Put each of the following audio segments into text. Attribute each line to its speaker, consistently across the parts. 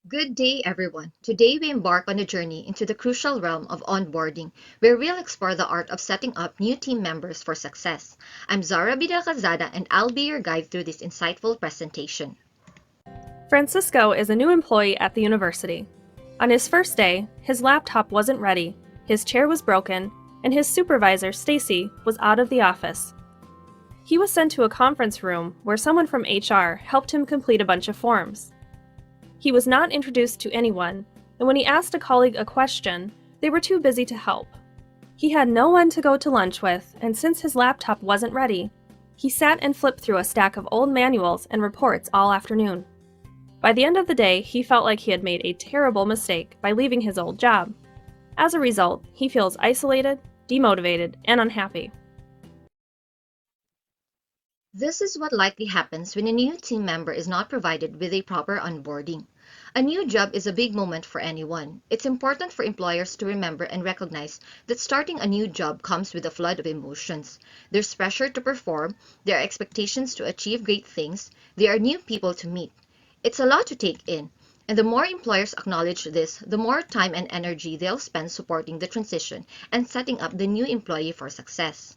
Speaker 1: Good day, everyone. Today we embark on a journey into the crucial realm of onboarding, where we'll explore the art of setting up new team members for success. I'm Zara CALZADA, and I'll be your guide through this insightful presentation.
Speaker 2: Francisco is a new employee at the university. On his first day, his laptop wasn't ready, his chair was broken, and his supervisor, Stacy, was out of the office. He was sent to a conference room where someone from HR helped him complete a bunch of forms. He was not introduced to anyone, and when he asked a colleague a question, they were too busy to help. He had no one to go to lunch with, and since his laptop wasn't ready, he sat and flipped through a stack of old manuals and reports all afternoon. By the end of the day, he felt like he had made a terrible mistake by leaving his old job. As a result, he feels isolated, demotivated, and unhappy.
Speaker 1: This is what likely happens when a new team member is not provided with a proper onboarding. A new job is a big moment for anyone. It's important for employers to remember and recognize that starting a new job comes with a flood of emotions. There's pressure to perform, there are expectations to achieve great things, there are new people to meet. It's a lot to take in, and the more employers acknowledge this, the more time and energy they'll spend supporting the transition and setting up the new employee for success.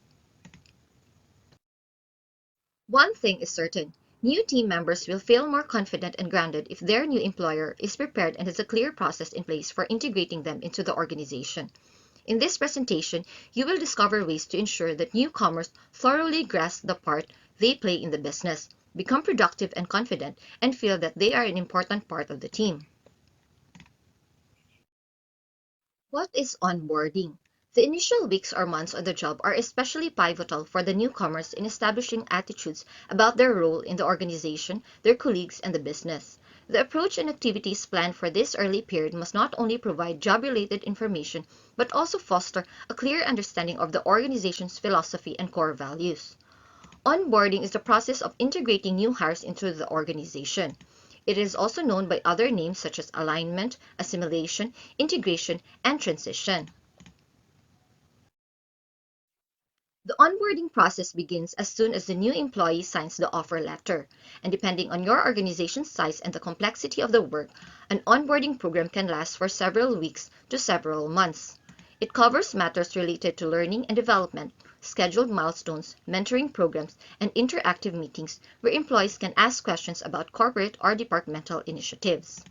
Speaker 1: One thing is certain, new team members will feel more confident and grounded if their new employer is prepared and has a clear process in place for integrating them into the organization. In this presentation, you will discover ways to ensure that newcomers thoroughly grasp the part they play in the business, become productive and confident, and feel that they are an important part of the team. What is onboarding? The initial weeks or months on the job are especially pivotal for the newcomers in establishing attitudes about their role in the organization, their colleagues, and the business. The approach and activities planned for this early period must not only provide job-related information, but also foster a clear understanding of the organization's philosophy and core values. Onboarding is the process of integrating new hires into the organization. It is also known by other names such as alignment, assimilation, integration, and transition. The onboarding process begins as soon as the new employee signs the offer letter, and depending on your organization's size and the complexity of the work, an onboarding program can last for several weeks to several months. It covers matters related to learning and development, scheduled milestones, mentoring programs, and interactive meetings where employees can ask questions about corporate or departmental initiatives.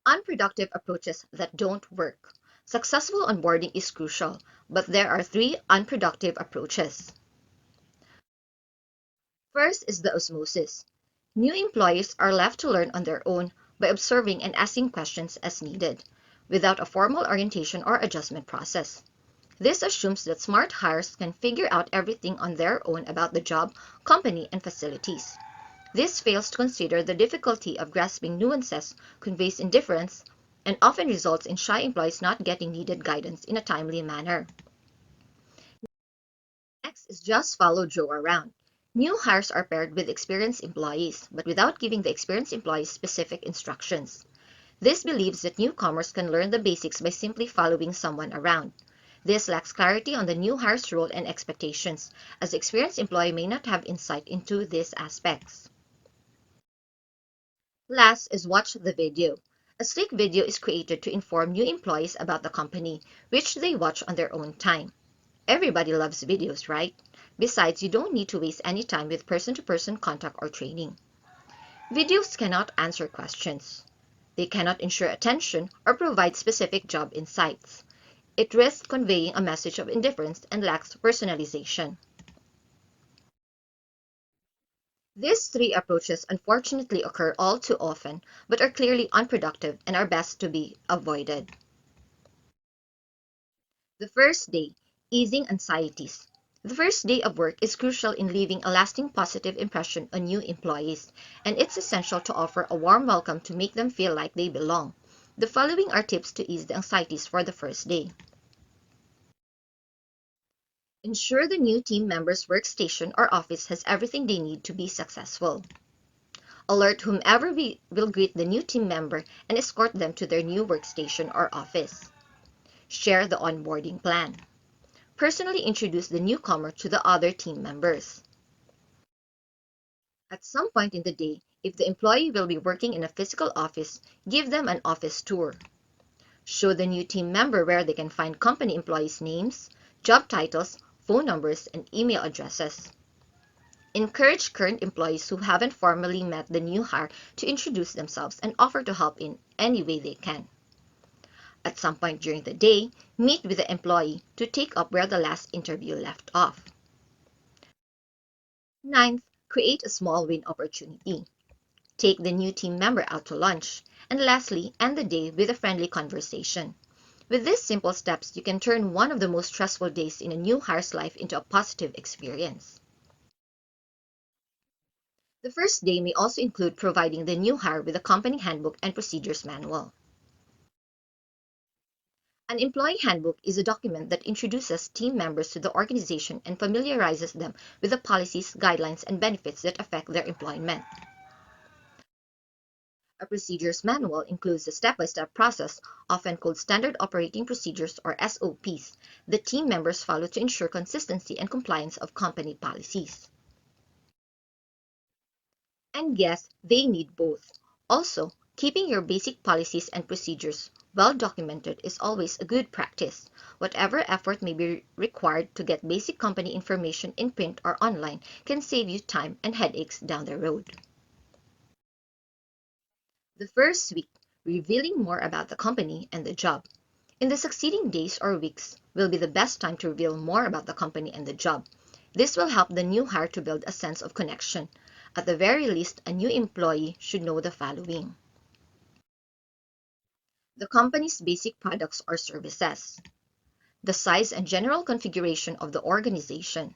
Speaker 1: Unproductive approaches that don't work. Successful onboarding is crucial, but there are three unproductive approaches. First is the osmosis. New employees are left to learn on their own by observing and asking questions as needed, without a formal orientation or adjustment process. This assumes that smart hires can figure out everything on their own about the job, company, and facilities. This fails to consider the difficulty of grasping nuances, conveys indifference, and often results in shy employees not getting needed guidance in a timely manner. Next is just follow Joe around. New hires are paired with experienced employees, but without giving the experienced employees specific instructions. This believes that newcomers can learn the basics by simply following someone around. This lacks clarity on the new hire's role and expectations, as the experienced employee may not have insight into these aspects. Last is watch the video. A slick video is created to inform new employees about the company, which they watch on their own time. Everybody loves videos, right? Besides, you don't need to waste any time with person-to-person contact or training. Videos cannot answer questions. They cannot ensure attention or provide specific job insights. It risks conveying a message of indifference and lacks personalization. These three approaches unfortunately occur all too often, but are clearly unproductive and are best to be avoided. The first day, easing anxieties. The first day of work is crucial in leaving a lasting positive impression on new employees, and it's essential to offer a warm welcome to make them feel like they belong. The following are tips to ease the anxieties for the first day. Ensure the new team member's workstation or office has everything they need to be successful. Alert whomever will greet the new team member and escort them to their new workstation or office. Share the onboarding plan. Personally introduce the newcomer to the other team members. At some point in the day, If the employee will be working in a physical office, give them an office tour. Show the new team member where they can find company employees' names, job titles, phone numbers, and email addresses. Encourage current employees who haven't formally met the new hire to introduce themselves and offer to help in any way they can. At some point during the day, meet with the employee to take up where the last interview left off. Ninth, create a small win opportunity. Take the new team member out to lunch. And lastly, end the day with a friendly conversation. With these simple steps, you can turn one of the most stressful days in a new hire's life into a positive experience. The first day may also include providing the new hire with a company handbook and procedures manual. An employee handbook is a document that introduces team members to the organization and familiarizes them with the policies, guidelines, and benefits that affect their employment. A procedures manual includes a step-by-step process, often called Standard Operating Procedures or SOPs, that team members follow to ensure consistency and compliance of company policies. And yes, they need both. Also, keeping your basic policies and procedures well documented is always a good practice. Whatever effort may be required to get basic company information in print or online can save you time and headaches down the road. The first week, revealing more about the company and the job. In the succeeding days or weeks will be the best time to reveal more about the company and the job. This will help the new hire to build a sense of connection. At the very least, a new employee should know the following: the company's basic products or services, the size and general configuration of the organization,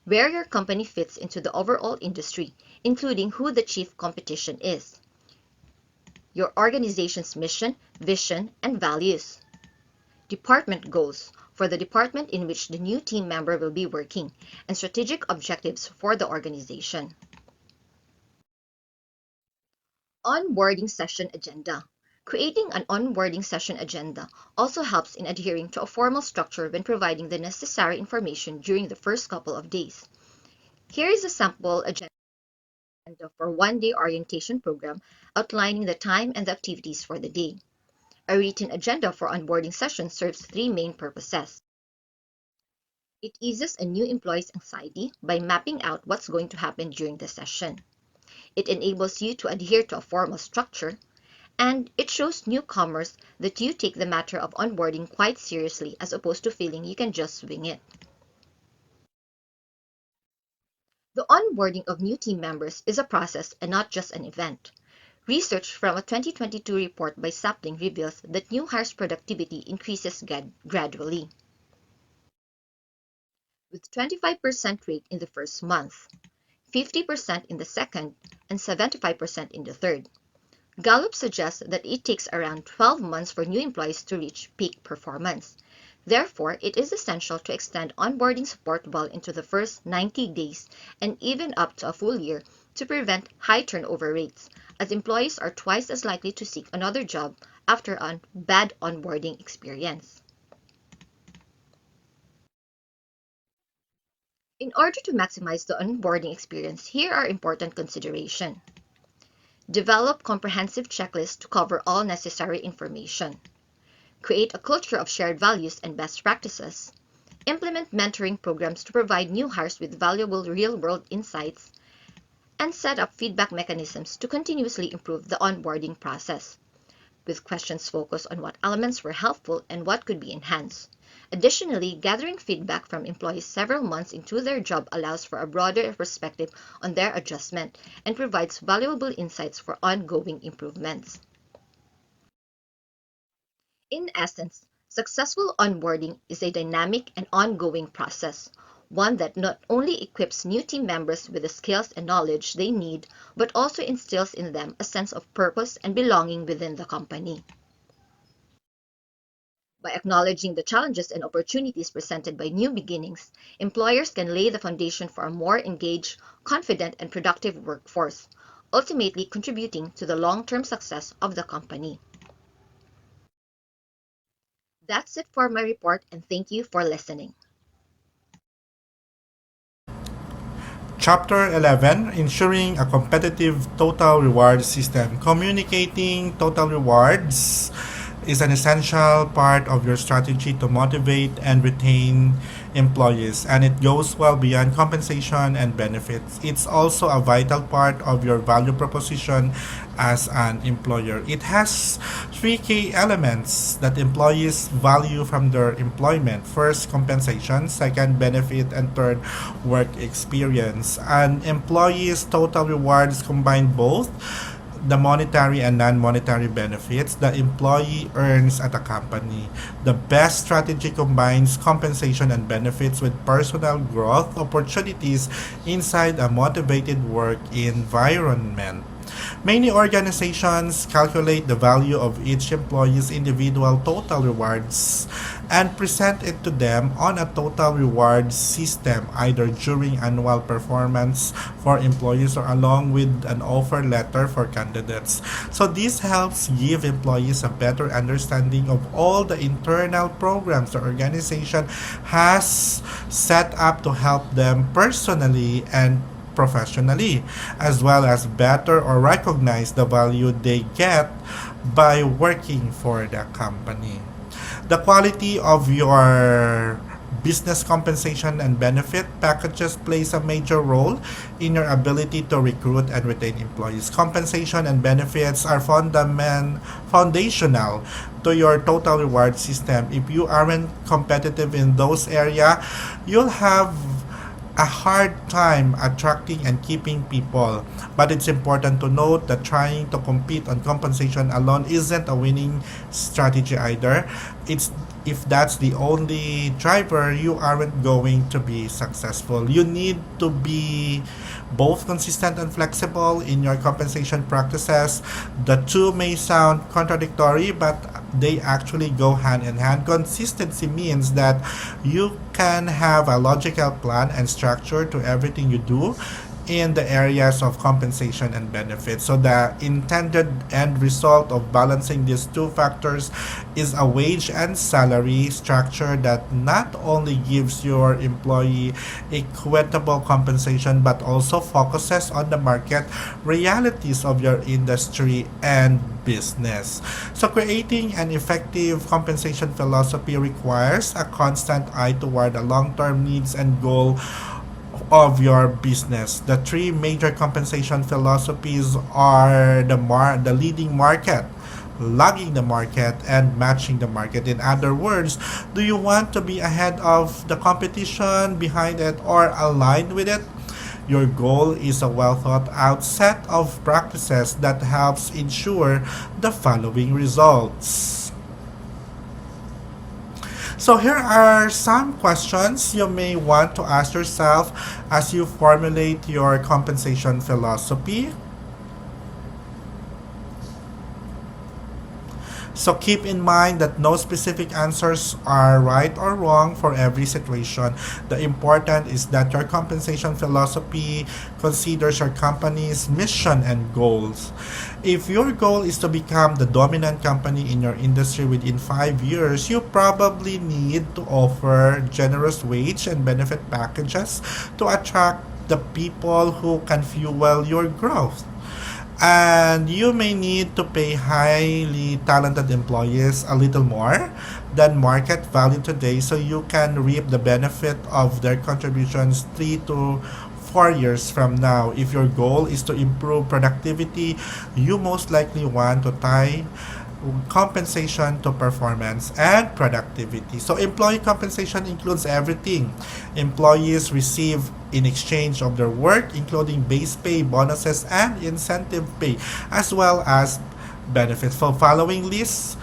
Speaker 1: where your company fits into the overall industry, including who the chief competition is, your organization's mission, vision, and values, department goals for the department in which the new team member will be working, and strategic objectives for the organization. Onboarding session agenda. Creating an onboarding session agenda also helps in adhering to a formal structure when providing the necessary information during the first couple of days. Here is a sample agenda for one-day orientation program outlining the time and the activities for the day. A written agenda for onboarding session serves three main purposes. It eases a new employee's anxiety by mapping out what's going to happen during the session. It enables you to adhere to a formal structure, and it shows newcomers that you take the matter of onboarding quite seriously as opposed to feeling you can just wing it. The onboarding of new team members is a process and not just an event. Research from a 2022 report by Sapling reveals that new hires' productivity increases gradually, with 25% rate in the first month, 50% in the second, and 75% in the third. Gallup suggests that it takes around 12 months for new employees to reach peak performance. Therefore, it is essential to extend onboarding support well into the first 90 days and even up to a full year to prevent high turnover rates, as employees are twice as likely to seek another job after a bad onboarding experience. In order to maximize the onboarding experience, here are important considerations. Develop comprehensive checklists to cover all necessary information. Create a culture of shared values and best practices. Implement mentoring programs to provide new hires with valuable real-world insights. And set up feedback mechanisms to continuously improve the onboarding process, with questions focused on what elements were helpful and what could be enhanced. Additionally, gathering feedback from employees several months into their job allows for a broader perspective on their adjustment and provides valuable insights for ongoing improvements. In essence, successful onboarding is a dynamic and ongoing process, one that not only equips new team members with the skills and knowledge they need, but also instills in them a sense of purpose and belonging within the company. By acknowledging the challenges and opportunities presented by new beginnings, employers can lay the foundation for a more engaged, confident, and productive workforce, ultimately contributing to the long-term success of the company. That's it for my report, and thank you for listening.
Speaker 3: Chapter 11, Ensuring a Competitive Total Reward System. Communicating total rewards is an essential part of your strategy to motivate and retain employees, and it goes well beyond compensation and benefits. It's also a vital part of your value proposition as an employer. It has three key elements that employees value from their employment. First, compensation; second, benefit; and third, work experience. And employees' total rewards combine both the monetary and non-monetary benefits the employee earns at a company. The best strategy combines compensation and benefits with personal growth opportunities inside a motivated work environment. Many organizations calculate the value of each employee's individual total rewards and present it to them on a total reward system, either during annual performance for employees or along with an offer letter for candidates. So this helps give employees a better understanding of all the internal programs the organization has set up to help them personally and professionally, as well as better or recognize the value they get by working for the company. The quality of your business compensation and benefit packages plays a major role in your ability to recruit and retain employees. Compensation and benefits are foundational to your total reward system. If you aren't competitive in those areas, you'll have a hard time attracting and keeping people. But it's important to note that trying to compete on compensation alone isn't a winning strategy either. It's if that's the only driver, you aren't going to be successful. You need to be both consistent and flexible in your compensation practices. The two may sound contradictory, but they actually go hand in hand. Consistency means that you can have a logical plan and structure to everything you do in the areas of compensation and benefits. So the intended end result of balancing these two factors is a wage and salary structure that not only gives your employee equitable compensation but also focuses on the market realities of your industry and business. So creating an effective compensation philosophy requires a constant eye toward the long-term needs and goal of your business. The three major compensation philosophies are the leading market, lagging the market, and matching the market. In other words, do you want to be ahead of the competition, behind it, or aligned with it? Your goal is a well thought out set of practices that helps ensure the following results. So here are some questions you may want to ask yourself as you formulate your compensation philosophy. So keep in mind that no specific answers are right or wrong for every situation. The important is that your compensation philosophy considers your company's mission and goals. If your goal is to become the dominant company in your industry within 5 years, you probably need to offer generous wage and benefit packages to attract the people who can fuel your growth. And you may need to pay highly talented employees a little more than market value today so you can reap the benefit of their contributions 3 to 4 years from now. If your goal is to improve productivity, you most likely want to tie compensation to performance and productivity. So employee compensation includes everything employees receive in exchange of their work, including base pay, bonuses, and incentive pay, as well as benefits. So following list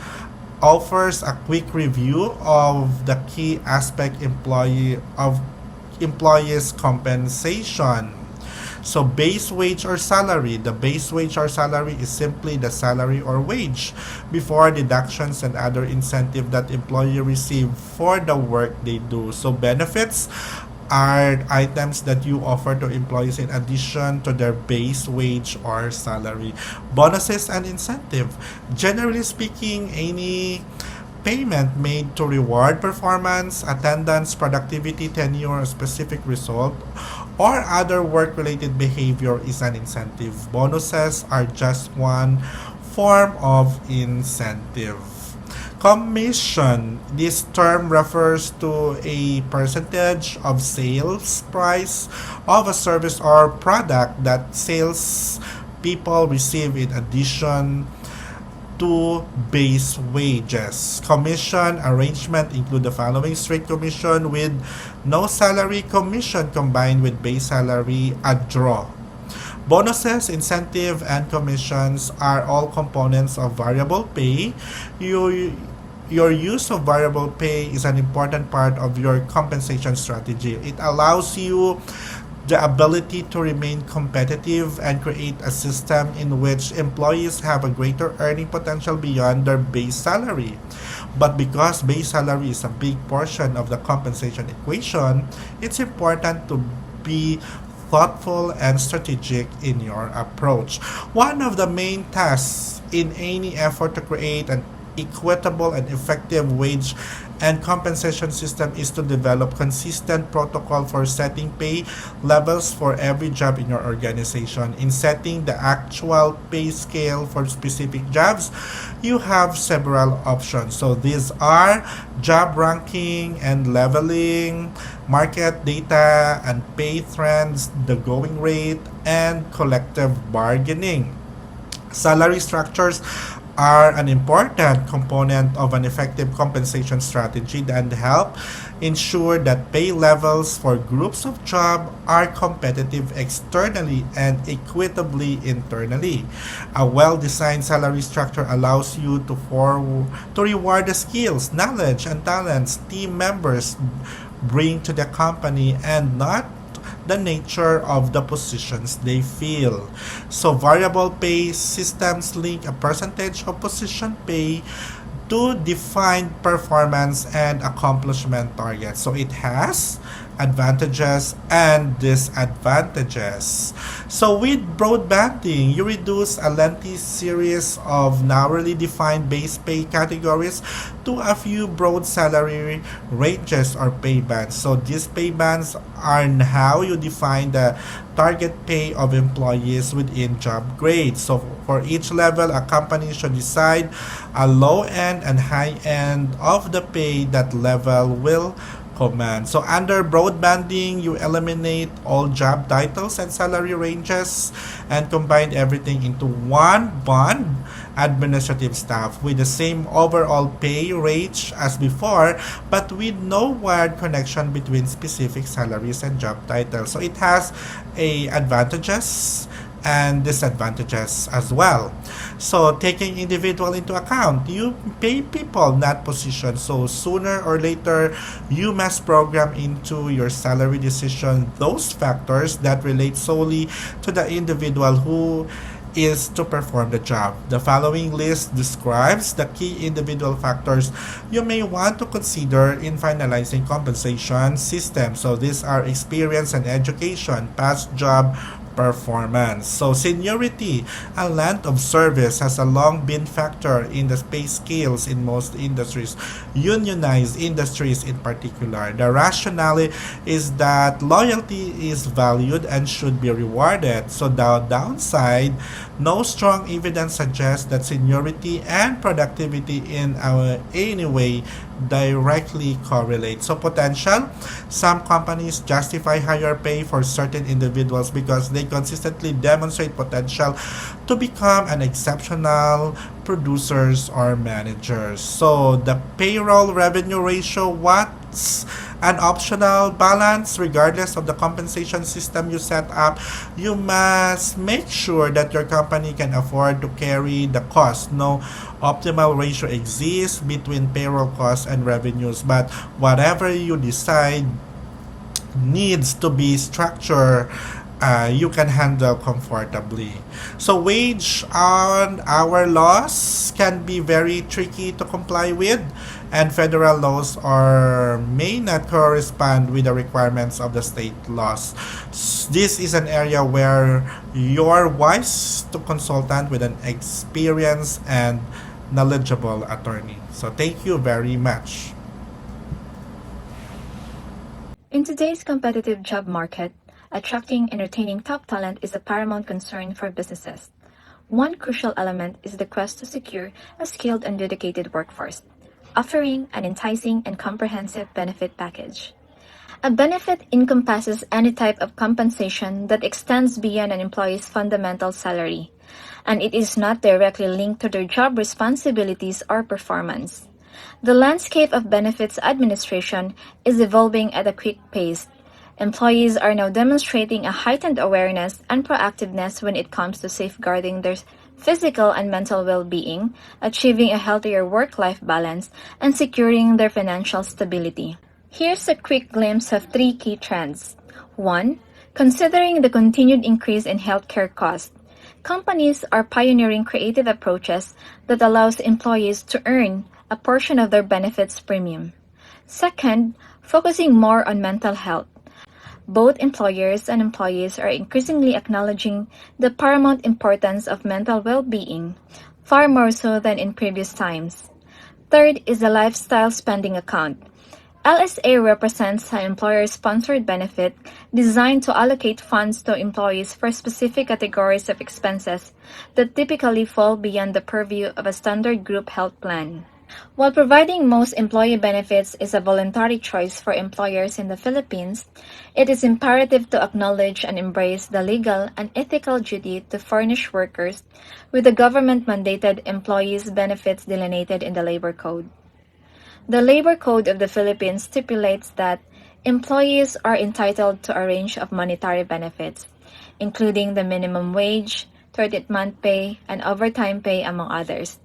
Speaker 3: offers a quick review of the key aspect employees compensation. So base wage or salary. The base wage or salary is simply the salary or wage before deductions and other incentive that employee receive for the work they do. So benefits are items that you offer to employees in addition to their base wage or salary. Bonuses and incentive. Generally speaking, any payment made to reward performance, attendance, productivity, tenure, or specific result, or other work-related behavior is an incentive. Bonuses are just one form of incentive. Commission. This term refers to a percentage of sales price of a service or product that sales people receive in addition to base wages. Commission arrangement include the following: straight commission with no salary, commission combined with base salary, a draw. Bonuses, incentive, and commissions are all components of variable pay. Your use of variable pay is an important part of your compensation strategy. It allows you the ability to remain competitive and create a system in which employees have a greater earning potential beyond their base salary. But because base salary is a big portion of the compensation equation, it's important to be thoughtful and strategic in your approach. One of the main tasks in any effort to create an equitable and effective wage and compensation system is to develop consistent protocol for setting pay levels for every job in your organization. In setting the actual pay scale for specific jobs, you have several options. So these are job ranking and leveling, market data and pay trends, the going rate, and collective bargaining. Salary structures are an important component of an effective compensation strategy that help ensure that pay levels for groups of jobs are competitive externally and equitably internally. A well-designed salary structure allows you to reward the skills, knowledge, and talents team members bring to the company and not the nature of the positions they fill. So variable pay systems link a percentage of position pay to defined performance and accomplishment targets. So it has advantages and disadvantages. So with broadbanding, you reduce a lengthy series of narrowly defined base pay categories to a few broad salary ranges or pay bands. So these pay bands are how you define the target pay of employees within job grades. So for each level, a company should decide a low end and high end of the pay that level will command. So under broadbanding, you eliminate all job titles and salary ranges and combine everything into one bond administrative staff with the same overall pay range as before, but with no wired connection between specific salaries and job titles. So it has advantages and disadvantages as well. So taking individual into account, you pay people, not positions. So sooner or later, you must program into your salary decision those factors that relate solely to the individual who is to perform the job. The following list describes the key individual factors you may want to consider in finalizing compensation system. So these are experience and education, past job performance. So seniority and length of service has a long been factor in the pay scales in most industries, unionized industries in particular. The rationale is that loyalty is valued and should be rewarded. So the downside, no strong evidence suggests that seniority and productivity in any way directly correlate. So potential, some companies justify higher pay for certain individuals because they consistently demonstrate potential to become an exceptional producers or managers. So the payroll revenue ratio, what's an optional balance regardless of the compensation system you set up? You must make sure that your company can afford to carry the cost. No optimal ratio exists between payroll costs and revenues, but whatever you decide needs to be structured you can handle comfortably. So wage on hour laws can be very tricky to comply with, and federal laws may not correspond with the requirements of the state laws. This is an area where you're wise to consultant with an experienced and knowledgeable attorney. So thank you very much.
Speaker 4: In today's competitive job market, attracting and retaining top talent is a paramount concern for businesses. One crucial element is the quest to secure a skilled and dedicated workforce, offering an enticing and comprehensive benefit package. A benefit encompasses any type of compensation that extends beyond an employee's fundamental salary, and it is not directly linked to their job responsibilities or performance. The landscape of benefits administration is evolving at a quick pace. Employees are now demonstrating a heightened awareness and proactiveness when it comes to safeguarding their physical and mental well-being, achieving a healthier work-life balance, and securing their financial stability. Here's a quick glimpse of 3 key trends. 1. Considering the continued increase in healthcare costs, companies are pioneering creative approaches that allows employees to earn a portion of their benefits premium. Second, focusing more on mental health. Both employers and employees are increasingly acknowledging the paramount importance of mental well-being, far more so than in previous times. Third is the lifestyle spending account. LSA represents an employer-sponsored benefit designed to allocate funds to employees for specific categories of expenses that typically fall beyond the purview of a standard group health plan. While providing most employee benefits is a voluntary choice for employers in the Philippines, it is imperative to acknowledge and embrace the legal and ethical duty to furnish workers with the government-mandated employees' benefits delineated in the Labor Code. The Labor Code of the Philippines stipulates that employees are entitled to a range of monetary benefits, including the minimum wage, 13th-month pay, and overtime pay, among others.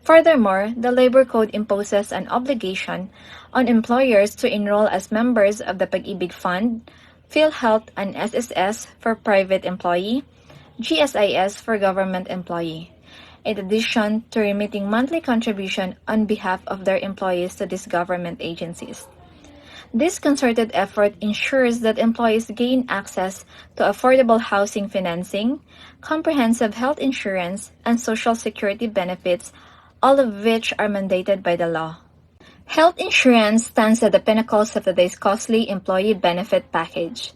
Speaker 4: Furthermore, the Labor Code imposes an obligation on employers to enroll as members of the Pag-ibig Fund, PhilHealth and SSS for private employee, GSIS for government employee, in addition to remitting monthly contribution on behalf of their employees to these government agencies. This concerted effort ensures that employees gain access to affordable housing financing, comprehensive health insurance, and social security benefits, all of which are mandated by the law. Health insurance stands at the pinnacles of today's costly employee benefit package.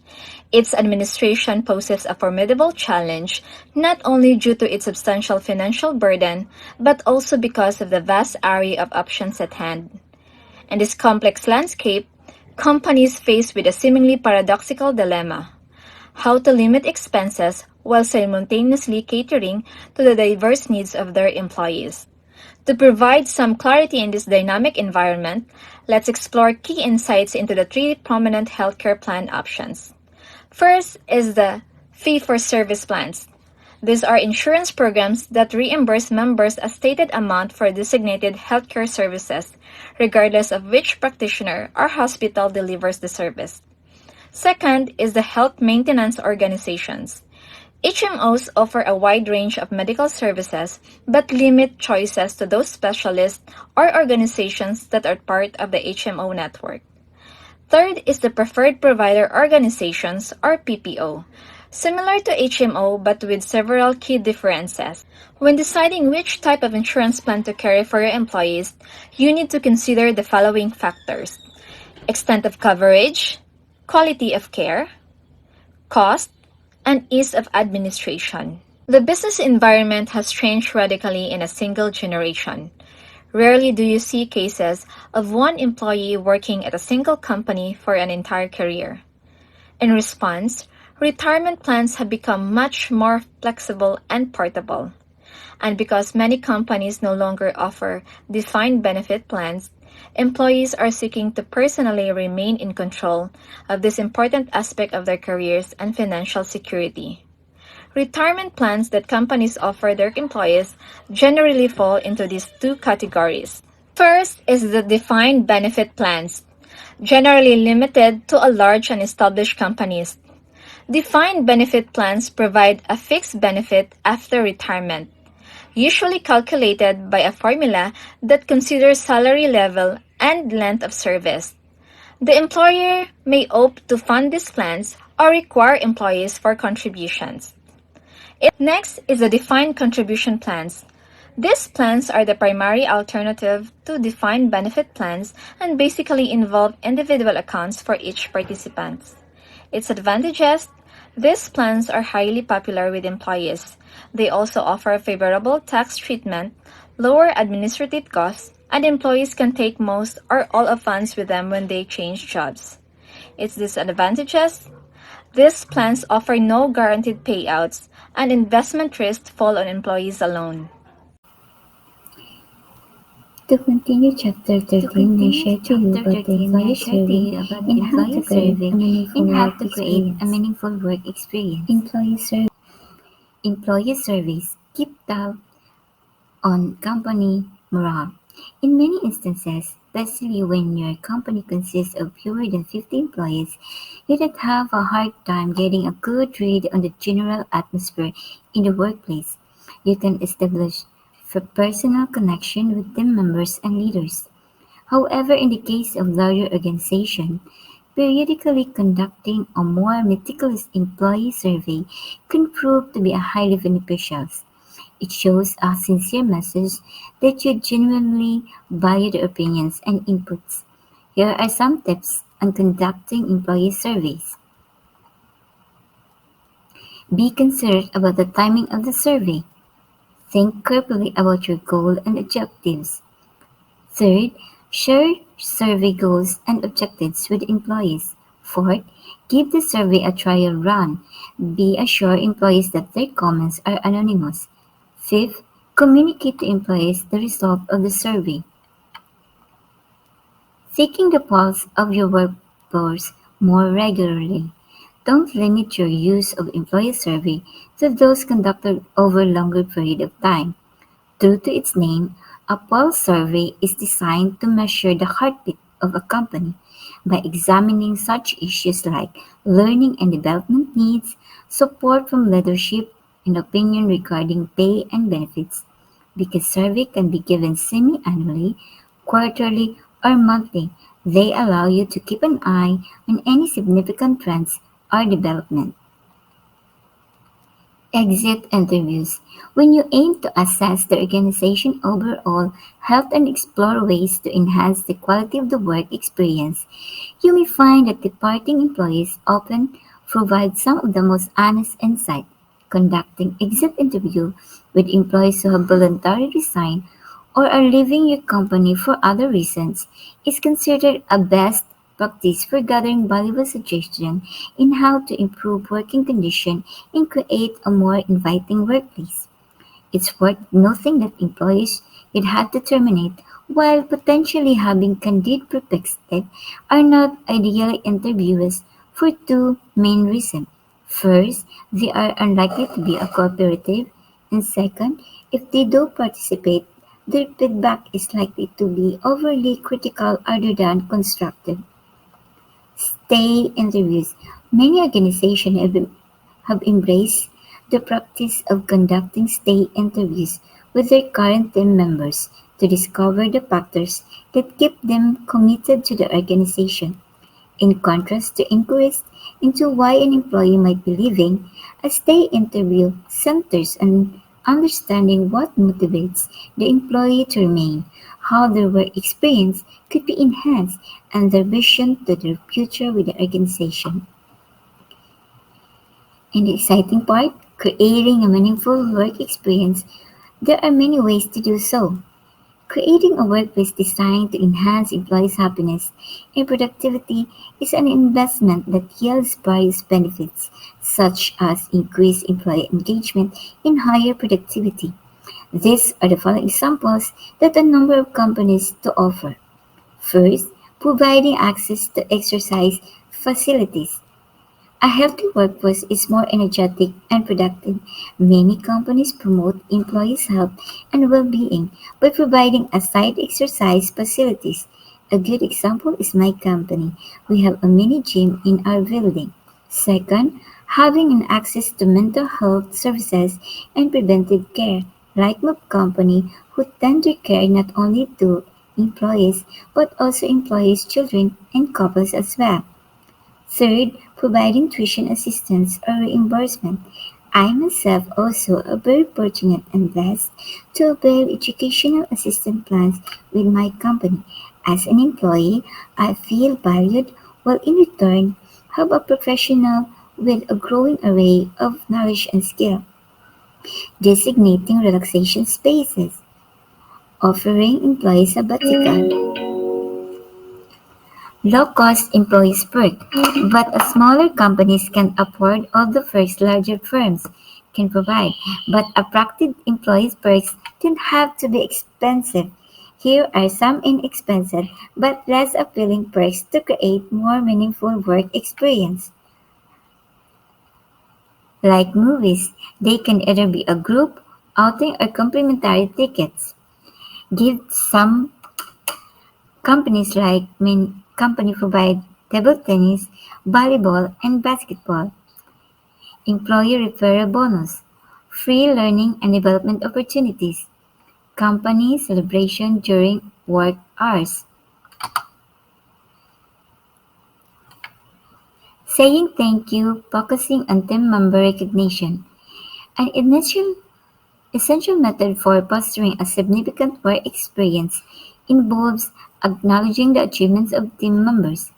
Speaker 4: Its administration poses a formidable challenge, not only due to its substantial financial burden, but also because of the vast array of options at hand. In this complex landscape, companies face with a seemingly paradoxical dilemma: how to limit expenses while simultaneously catering to the diverse needs of their employees. To provide some clarity in this dynamic environment, let's explore key insights into the 3 prominent healthcare plan options. First is the fee-for-service plans. These are insurance programs that reimburse members a stated amount for designated healthcare services, regardless of which practitioner or hospital delivers the service. Second is the health maintenance organizations. HMOs offer a wide range of medical services but limit choices to those specialists or organizations that are part of the HMO network. Third is the Preferred Provider Organizations, or PPO, similar to HMO but with several key differences. When deciding which type of insurance plan to carry for your employees, you need to consider the following factors: extent of coverage, quality of care, cost, and ease of administration. The business environment has changed radically in a single generation. Rarely do you see cases of one employee working at a single company for an entire career. In response, retirement plans have become much more flexible and portable. And because many companies no longer offer defined benefit plans, employees are seeking to personally remain in control of this important aspect of their careers and financial security. Retirement plans that companies offer their employees generally fall into these 2 categories. First is the defined benefit plans, generally limited to a large and established companies. Defined benefit plans provide a fixed benefit after retirement, usually calculated by a formula that considers salary level and length of service. The employer may opt to fund these plans or require employees for contributions. Next is the defined contribution plans. These plans are the primary alternative to defined benefit plans and basically involve individual accounts for each participant. Its advantages: these plans are highly popular with employees. They also offer favorable tax treatment, lower administrative costs, and employees can take most or all of funds with them when they change jobs. Its disadvantages: these plans offer no guaranteed payouts, and investment risks fall on employees alone.
Speaker 5: To continue Chapter 13, I share to you about the employee survey and how to create a meaningful work experience. Employee surveys keep tabs on company morale. In many instances, especially when your company consists of fewer than 50 employees, you would have a hard time getting a good read on the general atmosphere in the workplace. You can establish a personal connection with team members and leaders. However, in the case of larger organizations, periodically conducting a more meticulous employee survey can prove to be highly beneficial. It shows a sincere message that you genuinely value their opinions and inputs. Here are some tips on conducting employee surveys. Be considerate about the timing of the survey. Think carefully about your goal and objectives. Third, share survey goals and objectives with employees. Fourth, give the survey a trial run. Be assured employees that their comments are anonymous. Fifth, communicate to employees the result of the survey. Taking the pulse of your workforce more regularly. Don't limit your use of employee survey to those conducted over a longer period of time. True to its name, a pulse survey is designed to measure the heartbeat of a company by examining such issues like learning and development needs, support from leadership, and opinion regarding pay and benefits. Because survey can be given semi-annually, quarterly, or monthly, they allow you to keep an eye on any significant trends or development. Exit interviews. When you aim to assess the organization overall health and explore ways to enhance the quality of the work experience, you may find that departing employees often provide some of the most honest insight. Conducting exit interview with employees who have voluntarily resigned or are leaving your company for other reasons is considered a best practice for gathering valuable suggestions in how to improve working conditions and create a more inviting workplace. It's worth noting that employees you'd have to terminate while potentially having candid perspective are not ideal interviewers for two main reasons. First, they are unlikely to be cooperative, and second, if they do participate, their feedback is likely to be overly critical rather than constructive. Stay interviews. Many organizations have embraced the practice of conducting stay interviews with their current team members to discover the factors that keep them committed to the organization. In contrast to inquiries into why an employee might be leaving, a stay interview centers on understanding what motivates the employee to remain, how their work experience could be enhanced, and their vision to their future with the organization. And the exciting part, creating a meaningful work experience, there are many ways to do so. Creating a workplace designed to enhance employees' happiness and productivity is an investment that yields various benefits, such as increased employee engagement and higher productivity. These are the following examples that a number of companies to offer. First, providing access to exercise facilities. A healthy workforce is more energetic and productive. Many companies promote employees' health and well-being by providing aside exercise facilities. A good example is my company. We have a mini gym in our building. Second, having an access to mental health services and preventive care, like my company, who tender care not only to employees but also employees' children and couples as well. Third, providing tuition assistance or reimbursement. I myself also are very fortunate and blessed to avail educational assistance plans with my company. As an employee, I feel valued while in return Have a professional with a growing array of knowledge and skill. Designating relaxation spaces. Offering employees sabbatical. Low-cost employees perk, but smaller companies can afford all the perks larger firms can provide, but attractive employees perks don't have to be expensive. Here are some inexpensive but less appealing perks to create more meaningful work experience. Like movies, they can either be a group outing or complimentary tickets. Give some companies like company provide table tennis, volleyball, and basketball. Employee referral bonus, free learning and development opportunities, company celebration during work hours. Saying thank you, focusing on team member recognition. An essential method for fostering a significant work experience involves acknowledging the achievements of team members.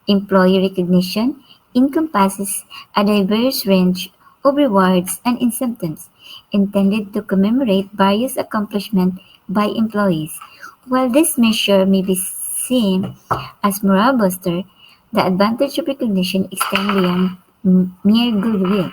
Speaker 5: Employee recognition encompasses a diverse range of rewards and incentives intended to commemorate various accomplishments by employees. While this measure may be seen as morale booster, the advantage of recognition extend beyond mere goodwill.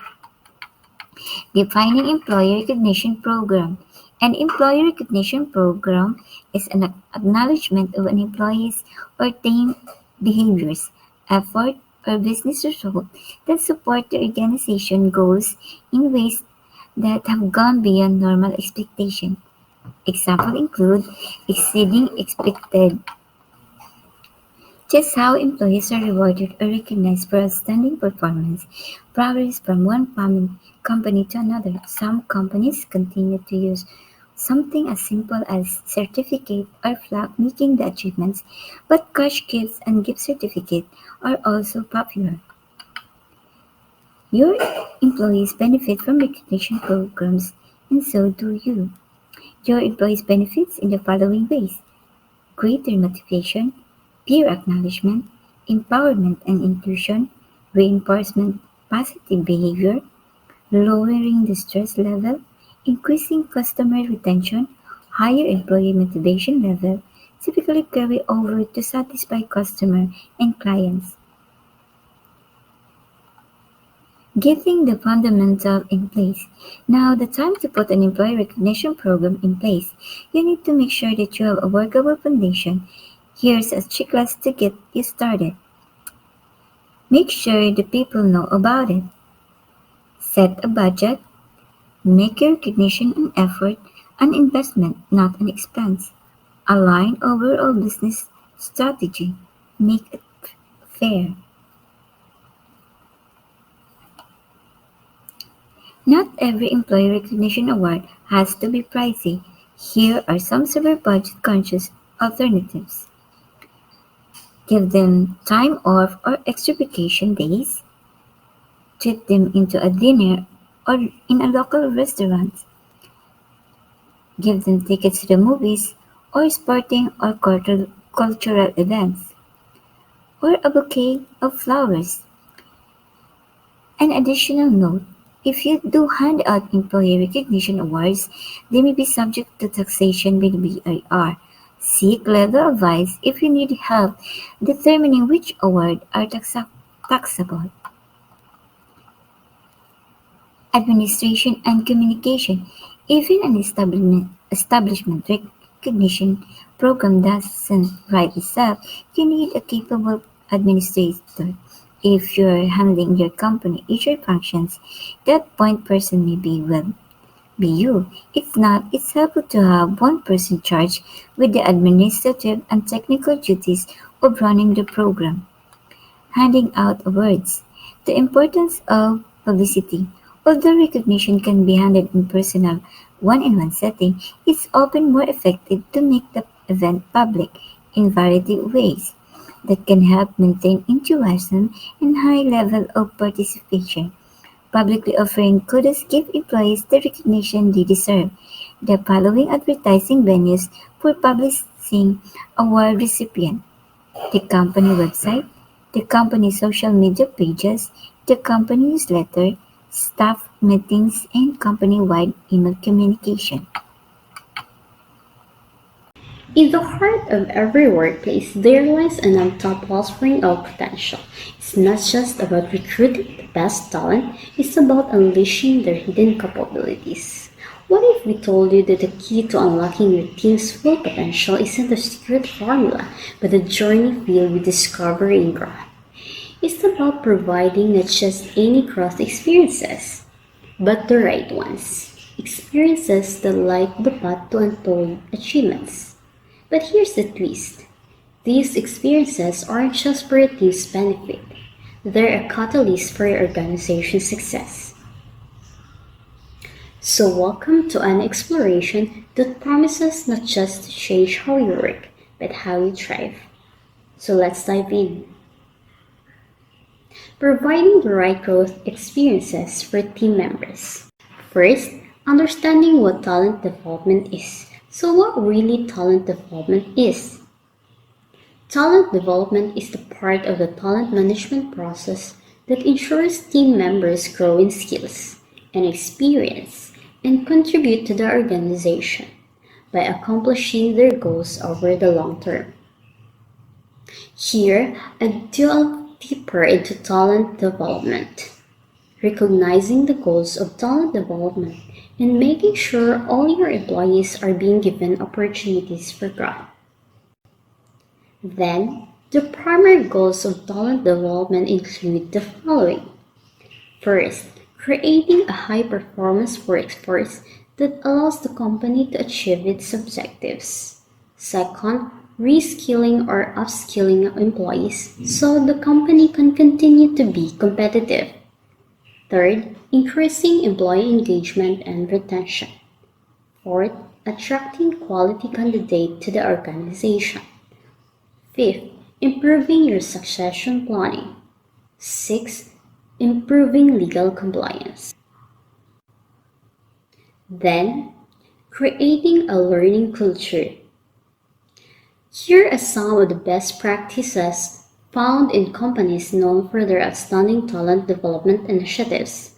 Speaker 5: Defining employee recognition program. An employee recognition program is an acknowledgement of an employee's or team behaviors, effort, or business result that support the organization goals in ways that have gone beyond normal expectation. Examples include exceeding expected. Just how employees are rewarded or recognized for outstanding performance varies from one company to another. Some companies continue to use something as simple as certificate or flag making the achievements, but cash gifts and gift certificate are also popular. Your employees benefit from recognition programs, and so do you. Your employees benefits in the following ways: greater motivation, peer acknowledgement, empowerment and inclusion, reinforcement positive behavior, lowering the stress level, increasing customer retention, higher employee motivation level, typically carry over to satisfy customer and clients. Getting the fundamental in place. Now the time to put an employee recognition program in place. You need to make sure that you have a workable foundation. Here's a checklist to get you started. Make sure the people know about it. Set a budget. Make your recognition an effort, an investment, not an expense. Align overall business strategy. Make it fair. Not every employee recognition award has to be pricey. Here are some super budget conscious alternatives. Give them time off or extra vacation days. Treat them into a dinner or in a local restaurant. Give them tickets to the movies or sporting or cultural events. Or a bouquet of flowers. An additional note: if you do hand out employee recognition awards, they may be subject to taxation by the BIR. Seek legal advice if you need help determining which awards are taxable. Administration and communication. Even an establishment recognition program doesn't write itself, you need a capable administrator. If you're handling your company HR functions, that point person may be you. If not, it's helpful to have one person charged with the administrative and technical duties of running the program. Handing out awards. The importance of publicity. Although recognition can be handled in personal, one-on-one setting, it's often more effective to make the event public in variety of ways that can help maintain enthusiasm and high level of participation. Publicly offering kudos give employees the recognition they deserve. The following advertising venues for publishing award recipient: the company website, the company's social media pages, the company newsletter, staff meetings, and company-wide email communication.
Speaker 6: In the heart of every workplace, there lies an untapped wellspring of potential. It's not just about recruiting the best talent, it's about unleashing their hidden capabilities. What if we told you that the key to unlocking your team's full potential isn't a secret formula, but a journey filled with discovery and growth? It's about providing not just any growth experiences, but the right ones. Experiences that light the path to untold achievements. But here's the twist. These experiences aren't just for a team's benefit. They're a catalyst for your organization's success. So welcome to an exploration that promises not just to change how you work, but how you thrive. So let's dive in. Providing the right growth experiences for team members. First, understanding what talent development is. So what really talent development is? Talent development is the part of the talent management process that ensures team members grow in skills and experience and contribute to the organization by accomplishing their goals over the long term. Here, I delve deeper into talent development, recognizing the goals of talent development and making sure all your employees are being given opportunities for growth. Then, the primary goals of talent development include the following. First, creating a high-performance workforce that allows the company to achieve its objectives. Second, reskilling or upskilling employees so the company can continue to be competitive. Third, increasing employee engagement and retention. Fourth, attracting quality candidates to the organization. Fifth, improving your succession planning. Sixth, improving legal compliance. Then, creating a learning culture. Here are some of the best practices found in companies known for their outstanding talent development initiatives.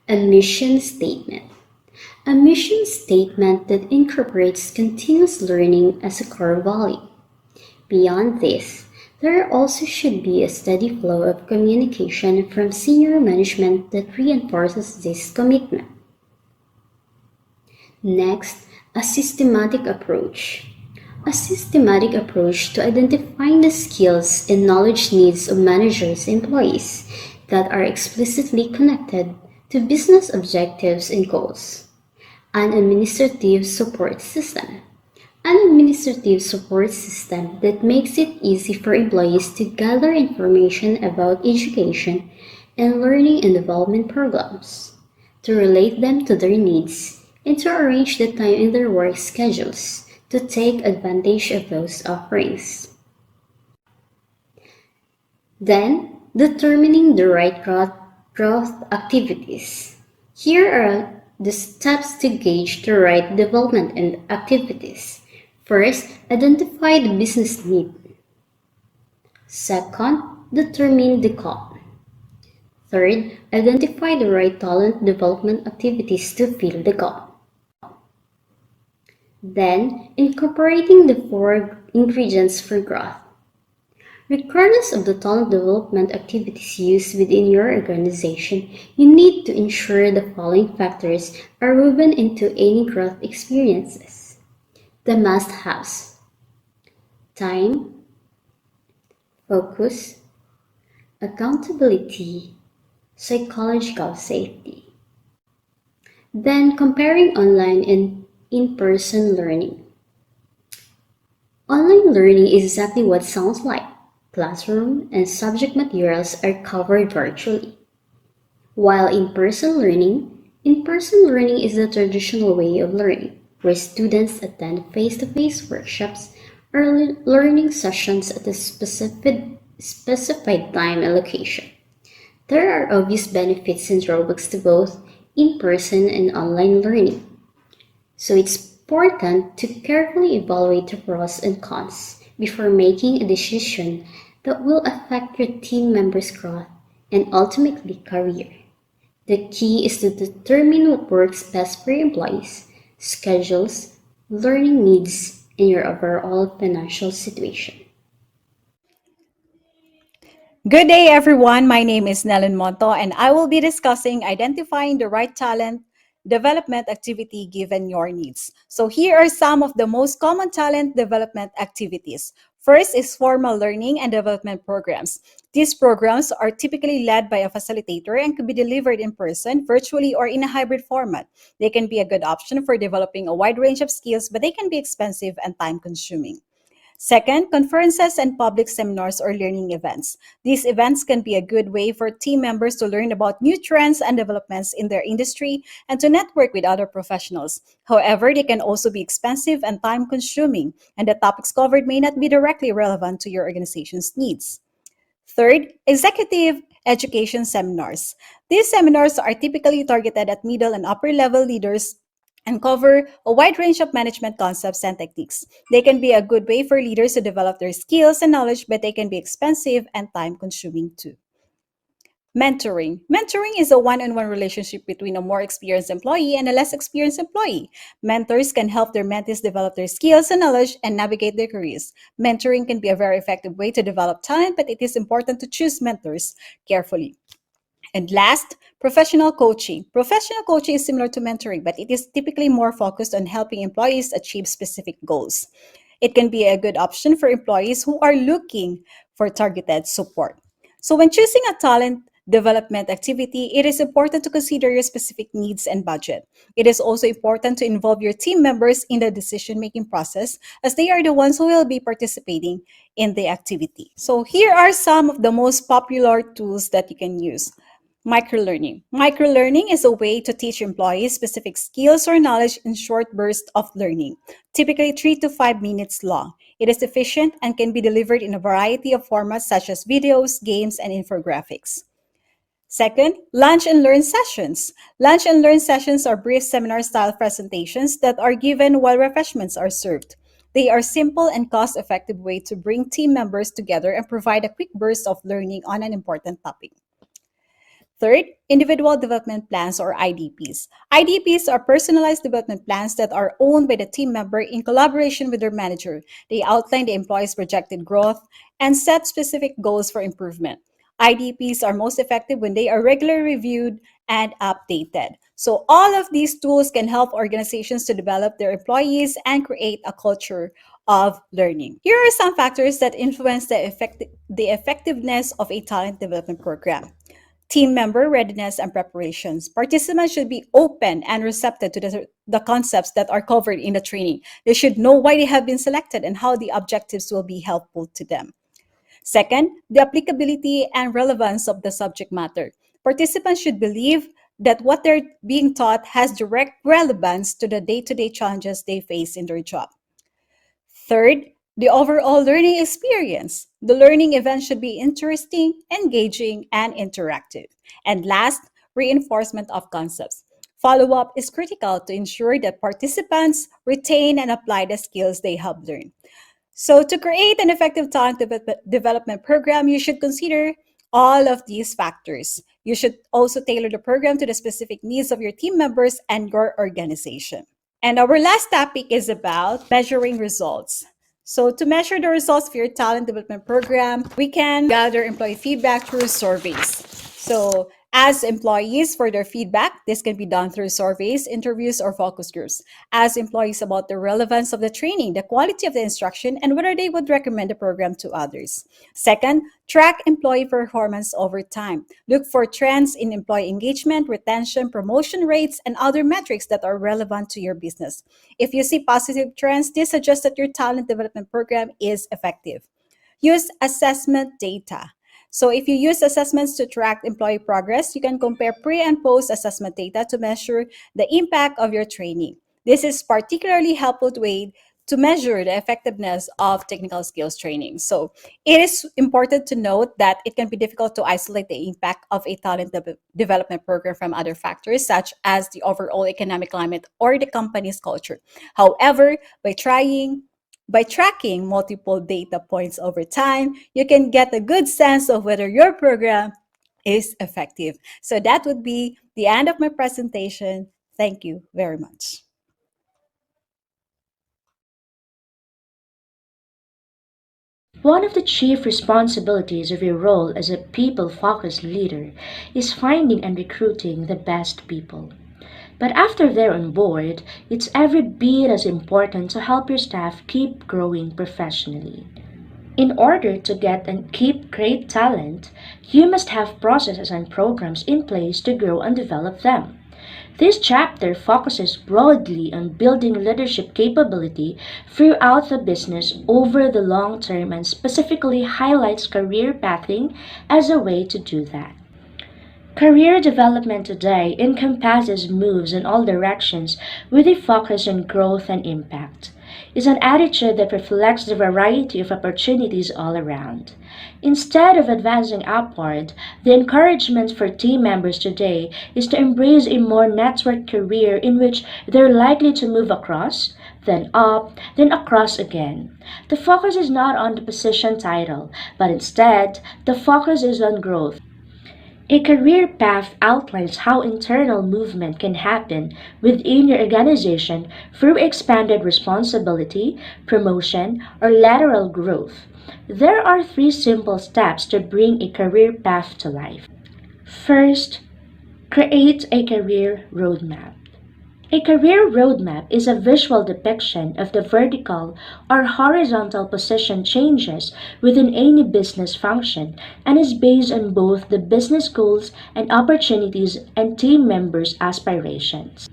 Speaker 6: A mission statement. A mission statement that incorporates continuous learning as a core value. Beyond this, there also should be a steady flow of communication from senior management that reinforces this commitment. Next, a systematic approach. A systematic approach to identifying the skills and knowledge needs of managers and employees that are explicitly connected to business objectives and goals. An administrative support system. An administrative support system that makes it easy for employees to gather information about education and learning and development programs, to relate them to their needs, and to arrange the time in their work schedules to take advantage of those offerings. Then, determining the right growth activities. Here are the steps to gauge the right development and activities. First, identify the business need. Second, determine the goal. Third, identify the right talent development activities to fill the goal. Then, incorporating the 4 ingredients for growth. Regardless of the talent development activities used within your organization, you need to ensure the following factors are woven into any growth experiences. The must-haves: time, focus, accountability, psychological safety. Then, comparing online and in-person learning. Online learning is exactly what it sounds like. Classroom and subject materials are covered virtually. While in-person learning is the traditional way of learning, where students attend face-to-face workshops or learning sessions at a specified time and location. There are obvious benefits and drawbacks to both in-person and online learning. So it's important to carefully evaluate the pros and cons before making a decision that will affect your team members' growth and ultimately career. The key is to determine what works best for your employees, schedules, learning needs, and your overall financial situation.
Speaker 7: Good day, everyone. My name is Nellen Monto, and I will be discussing identifying the right talent development activity given your needs. So, here are some of the most common talent development activities. First is formal learning and development programs. These programs are typically led by a facilitator and can be delivered in person, virtually, or in a hybrid format. They can be a good option for developing a wide range of skills, but they can be expensive and time consuming. Second, conferences and public seminars or learning events. These events can be a good way for team members to learn about new trends and developments in their industry and to network with other professionals. However, they can also be expensive and time consuming, and the topics covered may not be directly relevant to your organization's needs. Third, executive education seminars. These seminars are typically targeted at middle and upper level leaders and cover a wide range of management concepts and techniques. They can be a good way for leaders to develop their skills and knowledge, but they can be expensive and time consuming too. Mentoring. Mentoring is a one-on-one relationship between a more experienced employee and a less experienced employee. Mentors can help their mentees develop their skills and knowledge and navigate their careers. Mentoring can be a very effective way to develop talent, but it is important to choose mentors carefully. And last, professional coaching. Professional coaching is similar to mentoring, but it is typically more focused on helping employees achieve specific goals. It can be a good option for employees who are looking for targeted support. So, when choosing a talent development activity, it is important to consider your specific needs and budget. It is also important to involve your team members in the decision making process, as they are the ones who will be participating in the activity. So, here are some of the most popular tools that you can use. Microlearning. Microlearning is a way to teach employees specific skills or knowledge in short bursts of learning, typically 3 to 5 minutes long. It is efficient and can be delivered in a variety of formats such as videos, games, and infographics. Second, lunch and learn sessions. Lunch and learn sessions are brief seminar-style presentations that are given while refreshments are served. They are simple and cost-effective way to bring team members together and provide a quick burst of learning on an important topic. Third, individual development plans or IDPs. IDPs are personalized development plans that are owned by the team member in collaboration with their manager. They outline the employee's projected growth and set specific goals for improvement. IDPs are most effective when they are regularly reviewed and updated. So all of these tools can help organizations to develop their employees and create a culture of learning. Here are some factors that influence the effectiveness of a talent development program. Team member readiness and preparations. Participants should be open and receptive to the concepts that are covered in the training. They should know why they have been selected and how the objectives will be helpful to them. Second, the applicability and relevance of the subject matter. Participants should believe that what they're being taught has direct relevance to the day-to-day challenges they face in their job. Third, the overall learning experience. The learning event should be interesting, engaging, and interactive. And last, reinforcement of concepts. Follow-up is critical to ensure that participants retain and apply the skills they have learned. So to create an effective talent development program, you should consider all of these factors. You should also tailor the program to the specific needs of your team members and your organization. And our last topic is about measuring results. So to measure the results of your talent development program, we can gather employee feedback through surveys. So as employees for their feedback, this can be done through surveys, interviews, or focus groups. Ask employees about the relevance of the training, the quality of the instruction, and whether they would recommend the program to others. Second, track employee performance over time. Look for trends in employee engagement, retention, promotion rates, and other metrics that are relevant to your business. If you see positive trends, this suggests that your talent development program is effective. Use assessment data. So if you use assessments to track employee progress, you can compare pre and post assessment data to measure the impact of your training. This is particularly helpful to measure the effectiveness of technical skills training. So it is important to note that it can be difficult to isolate the impact of a talent development program from other factors, such as the overall economic climate or the company's culture. However, by trying By tracking multiple data points over time, you can get a good sense of whether your program is effective. So that would be the end of my presentation. Thank you very much.
Speaker 8: One of the chief responsibilities of your role as a people-focused leader is finding and recruiting the best people. But after they're on board, it's every bit as important to help your staff keep growing professionally. In order to get and keep great talent, you must have processes and programs in place to grow and develop them. This chapter focuses broadly on building leadership capability throughout the business over the long term and specifically highlights career pathing as a way to do that. Career development today encompasses moves in all directions with a focus on growth and impact. It's an attitude that reflects the variety of opportunities all around. Instead of advancing upward, the encouragement for team members today is to embrace a more networked career in which they're likely to move across, then up, then across again. The focus is not on the position title, but instead, the focus is on growth. A career path outlines how internal movement can happen within your organization through expanded responsibility, promotion, or lateral growth. There are 3 simple steps to bring a career path to life. First, create a career roadmap. A career roadmap is a visual depiction of the vertical or horizontal position changes within any business function and is based on both the business goals and opportunities and team members' aspirations.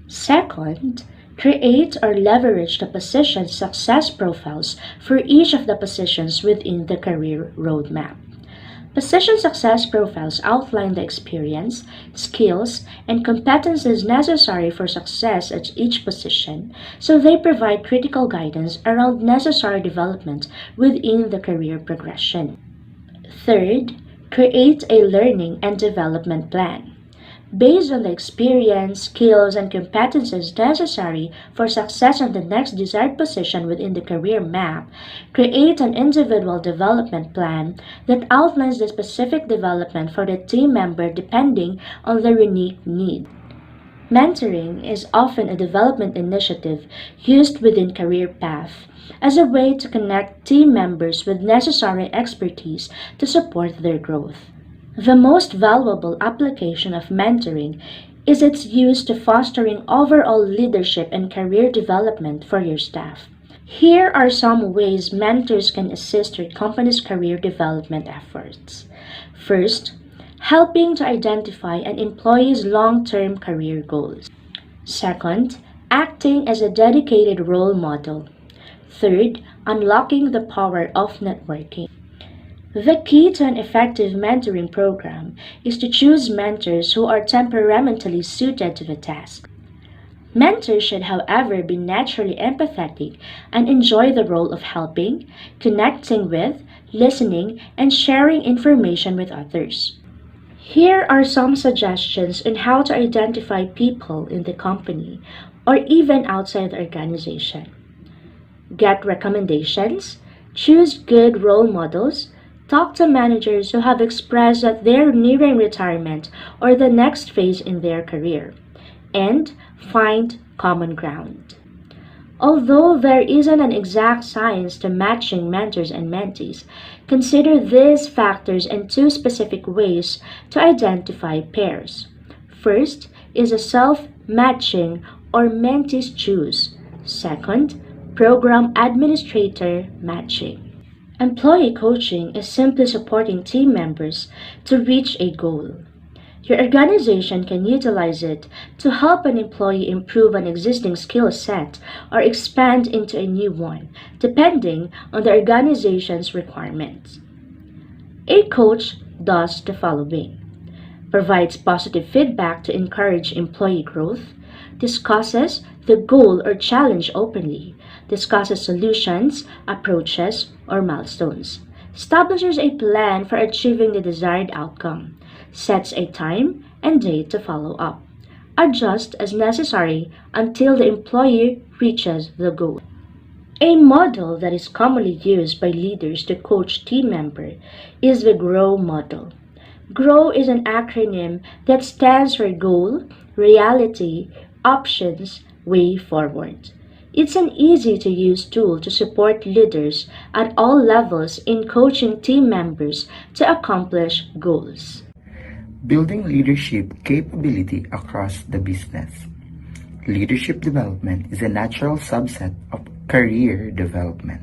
Speaker 8: Second, create or leverage the position success profiles for each of the positions within the career roadmap. Position success profiles outline the experience, skills, and competencies necessary for success at each position, so they provide critical guidance around necessary development within the career progression. Third, create a learning and development plan. Based on the experience, skills, and competencies necessary for success in the next desired position within the career map, create an individual development plan that outlines the specific development for the team member depending on their unique need. Mentoring is often a development initiative used within career path as a way to connect team members with necessary expertise to support their growth. The most valuable application of mentoring is its use to fostering overall leadership and career development for your staff. Here are some ways mentors can assist your company's career development efforts. First, helping to identify an employee's long-term career goals. Second, acting as a dedicated role model. Third, unlocking the power of networking. The key to an effective mentoring program is to choose mentors who are temperamentally suited to the task. Mentors should, however, be naturally empathetic and enjoy the role of helping, connecting with, listening, and sharing information with others. Here are some suggestions on how to identify people in the company or even outside the organization. Get recommendations, choose good role models, talk to managers who have expressed that they're nearing retirement or the next phase in their career, and find common ground. Although there isn't an exact science to matching mentors and mentees, consider these factors and 2 specific ways to identify pairs. First is a self-matching or mentees choose. Second, program administrator matching. Employee coaching is simply supporting team members to reach a goal. Your organization can utilize it to help an employee improve an existing skill set or expand into a new one, depending on the organization's requirements. A coach does the following: provides positive feedback to encourage employee growth, discusses the goal or challenge openly, discusses solutions, approaches, or milestones, establishes a plan for achieving the desired outcome, sets a time and date to follow up, adjusts as necessary until the employee reaches the goal. A model that is commonly used by leaders to coach team members is the GROW model. GROW is an acronym that stands for Goal, Reality, Options, Way Forward. It's an easy to use tool to support leaders at all levels in coaching team members to accomplish goals.
Speaker 9: Building leadership capability across the business. Leadership development is a natural subset of career development.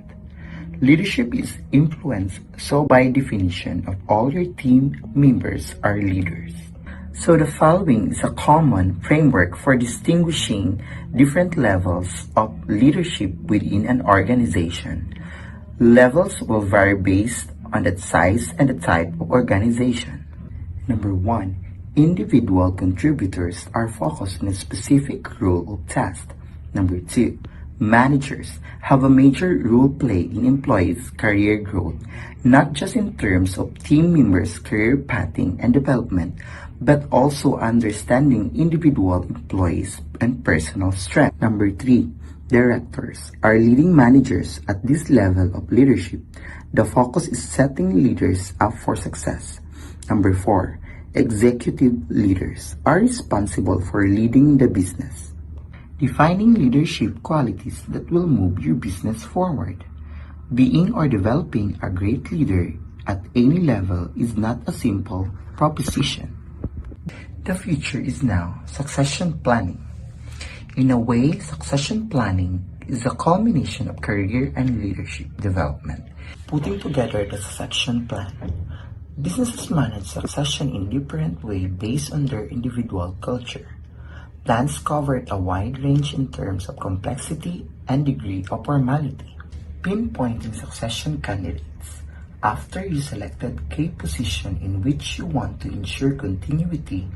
Speaker 9: Leadership is influence, so by definition of all your team members are leaders. So the following is a common framework for distinguishing different levels of leadership within an organization. Levels will vary based on the size and the type of organization. Number 1. Individual contributors are focused on a specific role or task. Number 2. Managers have a major role played in employees' career growth, not just in terms of team members' career pathing and development, but also understanding individual employees and personal strength. Number 3. Directors are leading managers at this level of leadership. The focus is setting leaders up for success. Number 4. Executive leaders are responsible for leading the business. Defining leadership qualities that will move your business forward. Being or developing a great leader at any level is not a simple proposition. The future is now succession planning. In a way, succession planning is a culmination of career and leadership development. Putting together the succession plan. Businesses manage succession in different ways based on their individual culture. Plans cover a wide range in terms of complexity and degree of formality. Pinpointing succession candidates. After you selected key position in which you want to ensure continuity,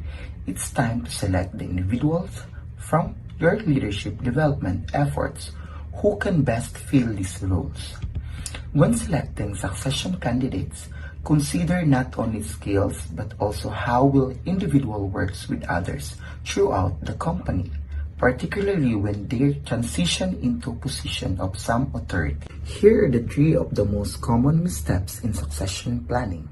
Speaker 9: it's time to select the individuals from your leadership development efforts who can best fill these roles. When selecting succession candidates, consider not only skills but also how will individual works with others throughout the company, particularly when they transition into position of some authority. Here are the 3 of the most common missteps in succession planning.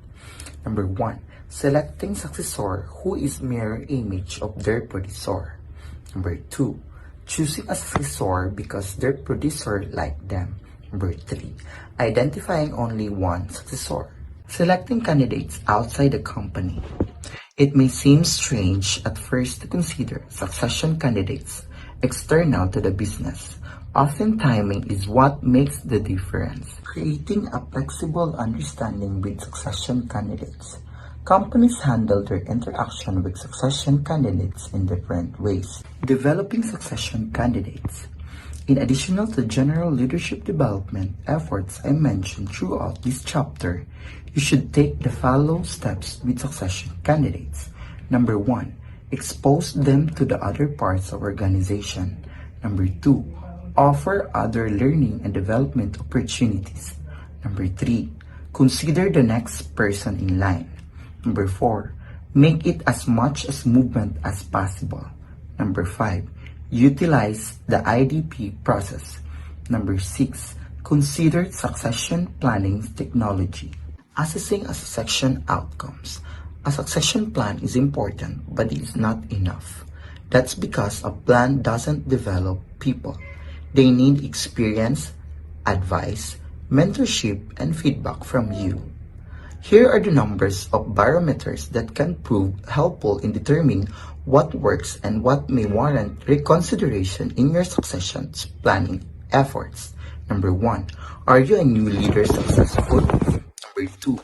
Speaker 9: Number 1. Selecting successor who is mirror image of their predecessor. Number 2. Choosing a successor because their predecessor like them. Number 3. Identifying only one successor. Selecting candidates outside the company. It may seem strange at first to consider succession candidates external to the business. Often timing is what makes the difference. Creating a flexible understanding with succession candidates. Companies handle their interaction with succession candidates in different ways. Developing succession candidates. In addition to general leadership development efforts I mentioned throughout this chapter, you should take the following steps with succession candidates. Number 1. Expose them to the other parts of organization. Number 2. Offer other learning and development opportunities. Number 3. Consider the next person in line. Number 4. Make it as much as movement as possible. Number 5. Utilize the IDP process. Number 6. Consider succession planning technology. Assessing a succession outcomes. A succession plan is important, but it is not enough. That's because a plan doesn't develop people. They need experience, advice, mentorship, and feedback from you. Here are the numbers of barometers that can prove helpful in determining what works and what may warrant reconsideration in your succession planning efforts. Number 1. Are you a new leader successful? Number 2.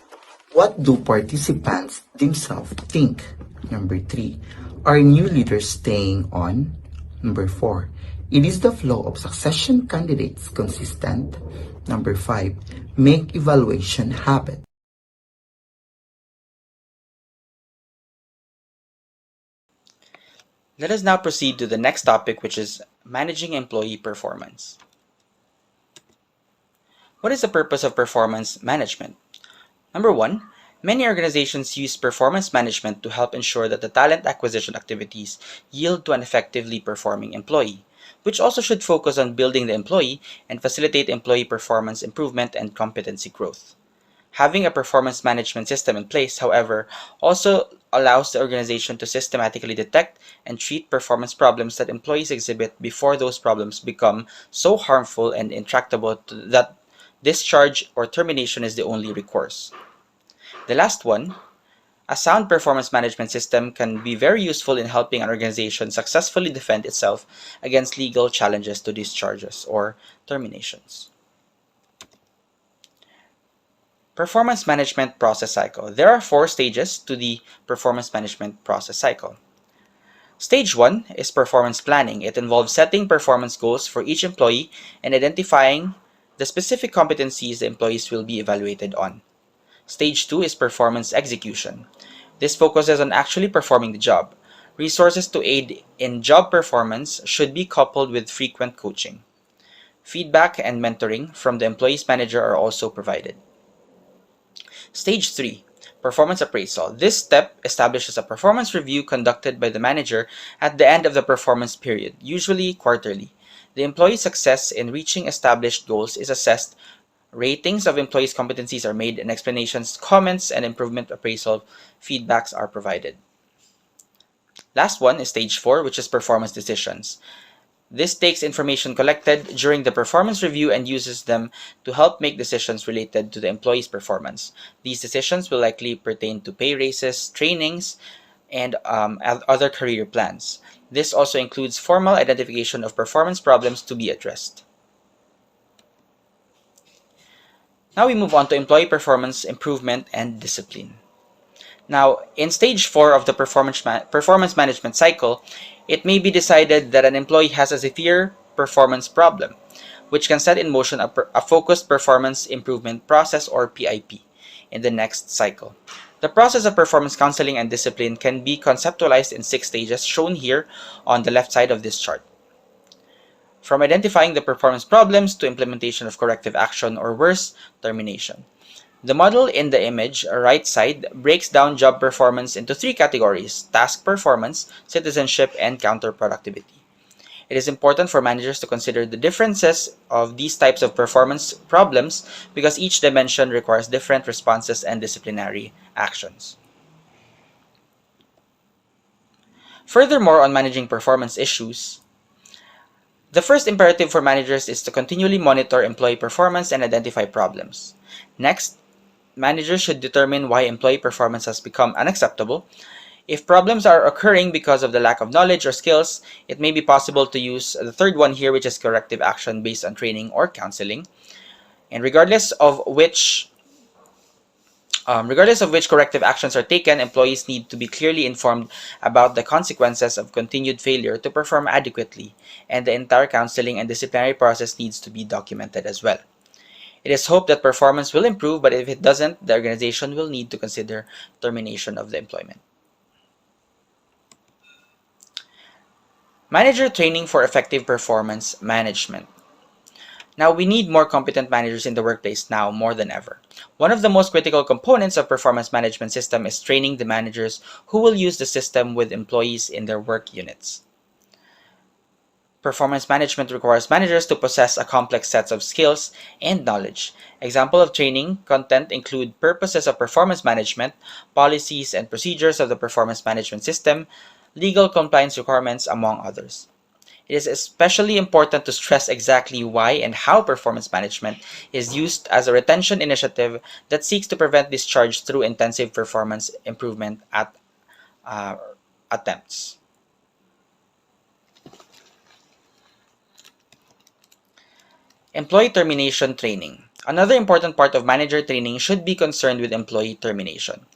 Speaker 9: What do participants themselves think? Number 3. Are new leaders staying on? Number 4. Is the flow of succession candidates consistent? Number 5. Make evaluation habit.
Speaker 10: Let us now proceed to the next topic, which is managing employee performance. What is the purpose of performance management? Number 1, many organizations use performance management to help ensure that the talent acquisition activities yield to an effectively performing employee. which also should focus on building the employee and facilitate employee performance improvement and competency growth. Having a performance management system in place, however, also allows the organization to systematically detect and treat performance problems that employees exhibit before those problems become so harmful and intractable that discharge or termination is the only recourse. The last one, a sound performance management system can be very useful in helping an organization successfully defend itself against legal challenges to discharges or terminations. Performance management process cycle. There are 4 stages to the performance management process cycle. Stage 1 is performance planning. It involves setting performance goals for each employee and identifying the specific competencies the employees will be evaluated on. Stage 2 is performance execution. This focuses on actually performing the job. Resources to aid in job performance should be coupled with frequent coaching. Feedback and mentoring from the employee's manager are also provided. Stage 3, performance appraisal. This step establishes a performance review conducted by the manager at the end of the performance period, usually quarterly. The employee's success in reaching established goals is assessed, ratings of employees' competencies are made, and explanations, comments, and improvement appraisal feedbacks are provided. Last one is stage 4, which is performance decisions. This takes information collected during the performance review and uses them to help make decisions related to the employee's performance. These decisions will likely pertain to pay raises, trainings, and other career plans. This also includes formal identification of performance problems to be addressed. Now we move on to employee performance improvement and discipline. Now, in stage 4 of the performance management cycle, it may be decided that an employee has a severe performance problem, which can set in motion a focused performance improvement process, or PIP, in the next cycle. The process of performance counseling and discipline can be conceptualized in 6 stages, shown here on the left side of this chart. From identifying the performance problems to implementation of corrective action, or worse, termination. The model in the image, right side, breaks down job performance into 3 categories: task performance, citizenship, and counterproductivity. It is important for managers to consider the differences of these types of performance problems because each dimension requires different responses and disciplinary actions. Furthermore, on managing performance issues, the first imperative for managers is to continually monitor employee performance and identify problems. Next, managers should determine why employee performance has become unacceptable. If problems are occurring because of the lack of knowledge or skills, it may be possible to use the third one here, which is corrective action based on training or counseling. And regardless of which corrective actions are taken, employees need to be clearly informed about the consequences of continued failure to perform adequately, and the entire counseling and disciplinary process needs to be documented as well. It is hoped that performance will improve, but if it doesn't, the organization will need to consider termination of the employment. Manager training for effective performance management. Now, we need more competent managers in the workplace now more than ever. One of the most critical components of performance management system is training the managers who will use the system with employees in their work units. Performance management requires managers to possess a complex set of skills and knowledge. Example of training content include purposes of performance management, policies and procedures of the performance management system, legal compliance requirements, among others. It is especially important to stress exactly why and how performance management is used as a retention initiative that seeks to prevent discharge through intensive performance improvement attempts. Employee termination training. Another important part of manager training should be concerned with employee termination.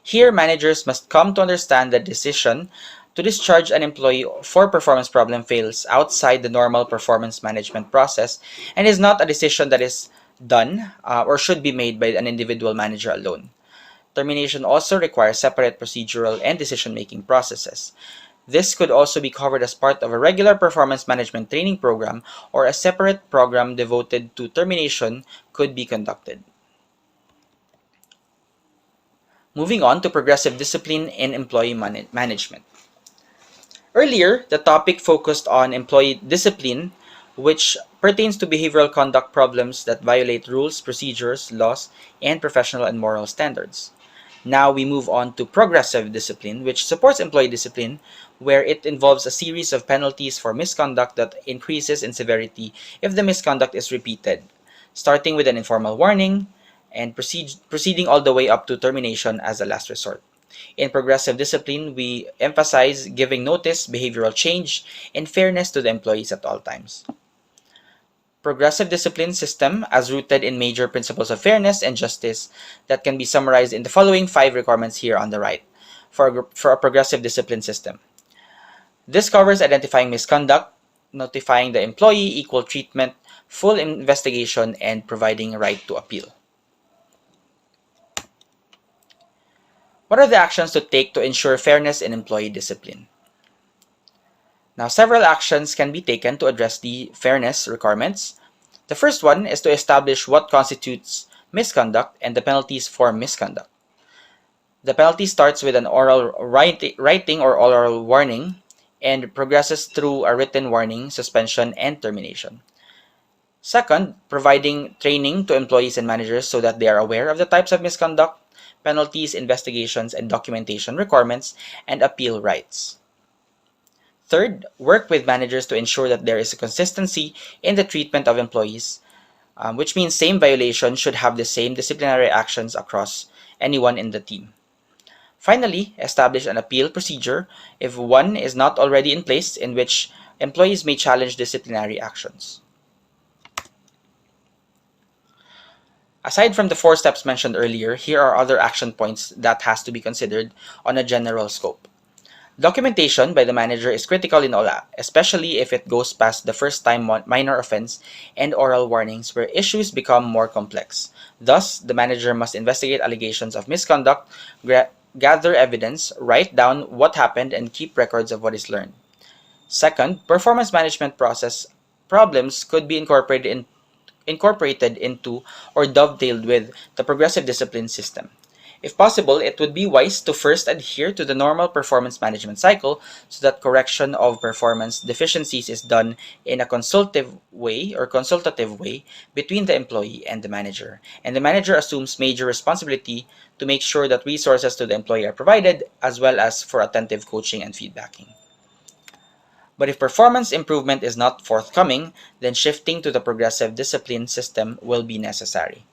Speaker 10: Here, managers must come to understand that decision to discharge an employee for performance problem fails outside the normal performance management process and is not a decision that is done or should be made by an individual manager alone. Termination also requires separate procedural and decision-making processes. This could also be covered as part of a regular performance management training program, or a separate program devoted to termination could be conducted. Moving on to progressive discipline in employee management. Earlier, the topic focused on employee discipline, which pertains to behavioral conduct problems that violate rules, procedures, laws, and professional and moral standards. Now we move on to progressive discipline, which supports employee discipline, where it involves a series of penalties for misconduct that increases in severity if the misconduct is repeated, starting with an informal warning and proceeding all the way up to termination as a last resort. In progressive discipline, we emphasize giving notice, behavioral change, and fairness to the employees at all times. Progressive discipline system as rooted in major principles of fairness and justice that can be summarized in the following 5 requirements here on the right for a progressive discipline system. This covers identifying misconduct, notifying the employee, equal treatment, full investigation, and providing a right to appeal. What are the actions to take to ensure fairness in employee discipline? Now, several actions can be taken to address the fairness requirements. The first one is to establish what constitutes misconduct and the penalties for misconduct. The penalty starts with an oral writing or oral warning and progresses through a written warning, suspension, and termination. Second, providing training to employees and managers so that they are aware of the types of misconduct, penalties, investigations, and documentation requirements, and appeal rights. Third, work with managers to ensure that there is a consistency in the treatment of employees, which means same violation should have the same disciplinary actions across anyone in the team. Finally, establish an appeal procedure if one is not already in place, in which employees may challenge disciplinary actions. Aside from the 4 steps mentioned earlier, here are other action points that has to be considered on a general scope. Documentation by the manager is critical in all, especially if it goes past the first-time minor offense and oral warnings where issues become more complex. Thus, the manager must investigate allegations of misconduct, gather evidence, write down what happened, and keep records of what is learned. Second, performance management process problems could be incorporated into or dovetailed with the progressive discipline system. If possible, it would be wise to first adhere to the normal performance management cycle so that correction of performance deficiencies is done in a consultative way between the employee and the manager. And the manager assumes major responsibility to make sure that resources to the employee are provided, as well as for attentive coaching and feedbacking. But if performance improvement is not forthcoming, then shifting to the progressive discipline system will be necessary.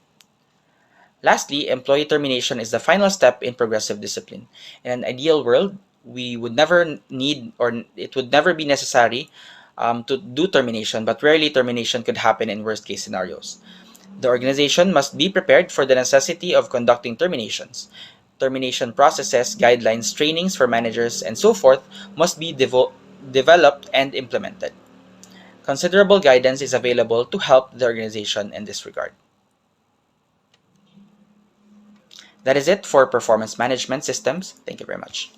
Speaker 10: Lastly, employee termination is the final step in progressive discipline. In an ideal world, we would never need, or it would never be necessary to do termination, but rarely termination could happen in worst case scenarios. The organization must be prepared for the necessity of conducting terminations. Termination processes, guidelines, trainings for managers, and so forth must be developed and implemented. Considerable guidance is available to help the organization in this regard. That is it for performance management systems. Thank you very much.